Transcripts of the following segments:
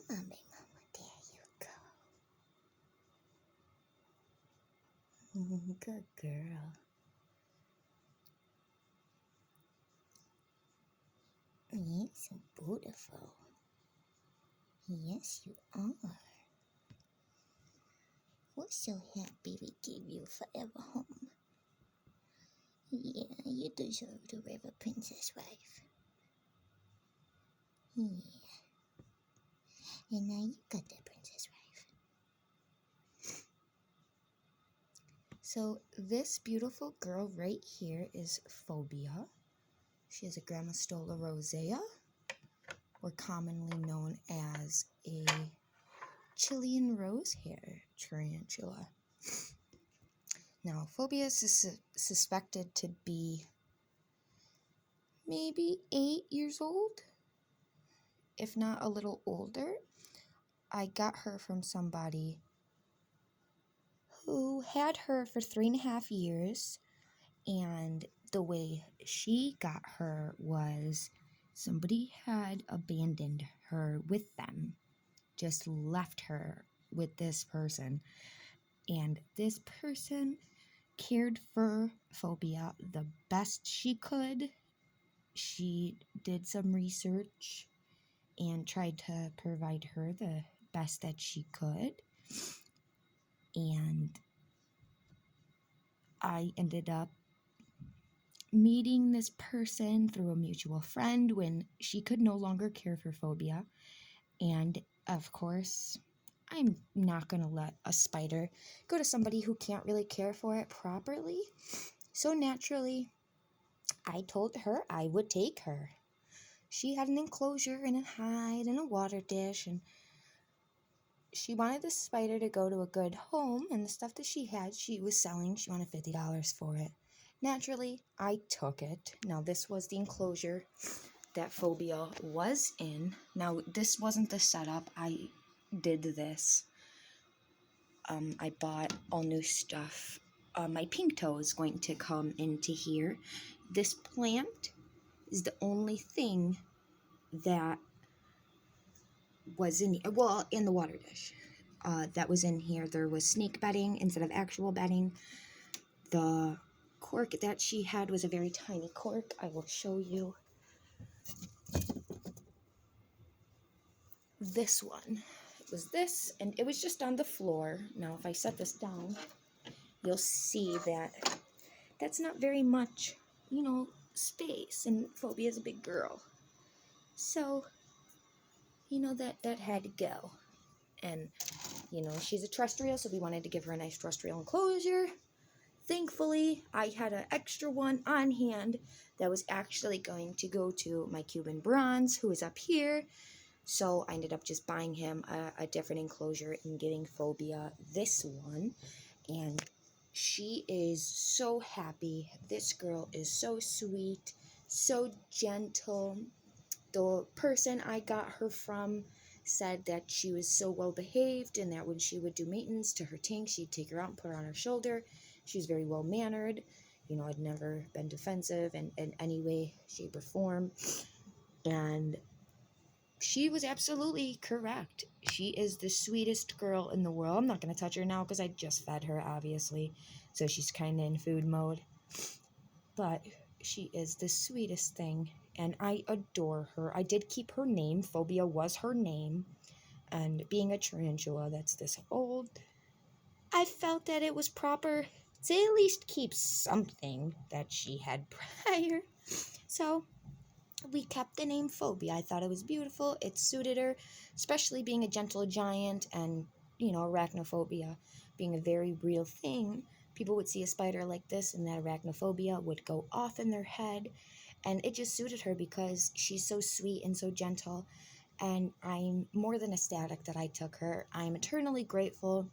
on, big mama. There you go. Good girl. You're so beautiful. Yes, you are. We're so happy we gave you a forever home. Yeah, you deserve to have a princess wife. Yeah. And now you got that princess wife. So this beautiful girl right here is Phobia. She is a grammostola rosea, or commonly known as a Chilian rose hair tarantula. Now, Phobia is suspected to be maybe 8 years old, if not a little older. I got her from somebody who had her for 3.5 years, and the way she got her was somebody had abandoned her with them, just left her with this person, and this person cared for Phobia the best she could. She did some research and tried to provide her the best that she could, and I ended up meeting this person through a mutual friend when she could no longer care for Phobia. And of course, I'm not going to let a spider go to somebody who can't really care for it properly. So naturally, I told her I would take her. She had an enclosure and a hide and a water dish, and she wanted the spider to go to a good home, and the stuff that she had, she was selling. She wanted $50 for it. Naturally, I took it. Now, this was the enclosure that Phobia was in. Now, this wasn't the setup. I did this. I bought all new stuff. My pink toe is going to come into here. This plant is the only thing that was in the water dish. That was in here. There was snake bedding instead of actual bedding. The cork that she had was a very tiny cork. I will show you. This one. It was this, and it was just on the floor. Now, if I set this down, you'll see that that's not very much, space, and Phobia is a big girl. So, that had to go. And, she's a terrestrial, so we wanted to give her a nice terrestrial enclosure. Thankfully, I had an extra one on hand that was actually going to go to my Cuban bronze, who is up here. So I ended up just buying him a different enclosure and getting Phobia this one. And she is so happy. This girl is so sweet, so gentle. The person I got her from said that she was so well behaved, and that when she would do maintenance to her tank, she'd take her out and put her on her shoulder. She was very well mannered. I'd never been defensive in any way, shape, or form. And she was absolutely correct. She is the sweetest girl in the world. I'm not going to touch her now because I just fed her, obviously. So she's kind of in food mode. But she is the sweetest thing, and I adore her. I did keep her name. Phobia was her name. And being a tarantula that's this old, I felt that it was proper to at least keep something that she had prior. So we kept the name Phobia. I thought it was beautiful. It suited her, especially being a gentle giant and, arachnophobia being a very real thing. People would see a spider like this and that arachnophobia would go off in their head. And it just suited her because she's so sweet and so gentle. And I'm more than ecstatic that I took her. I'm eternally grateful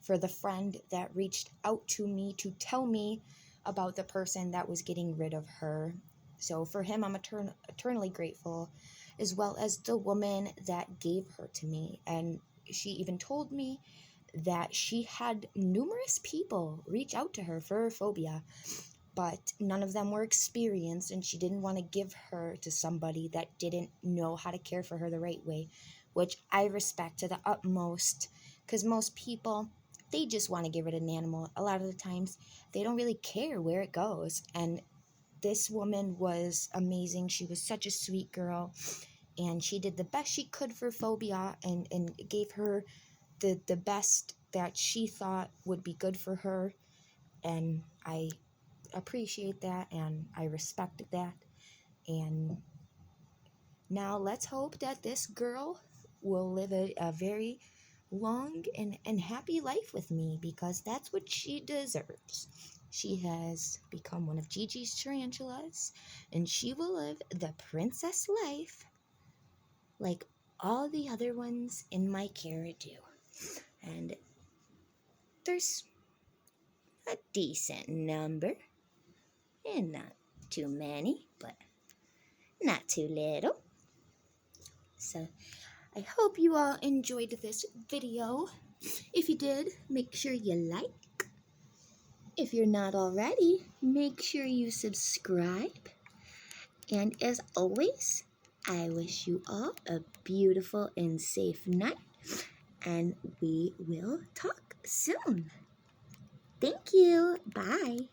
for the friend that reached out to me to tell me about the person that was getting rid of her. So for him, I'm eternally grateful, as well as the woman that gave her to me. And she even told me that she had numerous people reach out to her for Phobia, but none of them were experienced, and she didn't want to give her to somebody that didn't know how to care for her the right way, which I respect to the utmost, because most people, they just want to get rid of an animal. A lot of the times, they don't really care where it goes. And this woman was amazing. She was such a sweet girl, and she did the best she could for phobia, and gave her the best that she thought would be good for her. And I appreciate that, and I respected that. And now let's hope that this girl will live a very long and happy life with me, because that's what she deserves. She has become one of Gigi's tarantulas, and she will live the princess life like all the other ones in my care do. And there's a decent number, and not too many, but not too little. So I hope you all enjoyed this video. If you did, make sure you like. If you're not already, make sure you subscribe. And as always, I wish you all a beautiful and safe night, and we will talk soon. Thank you. Bye.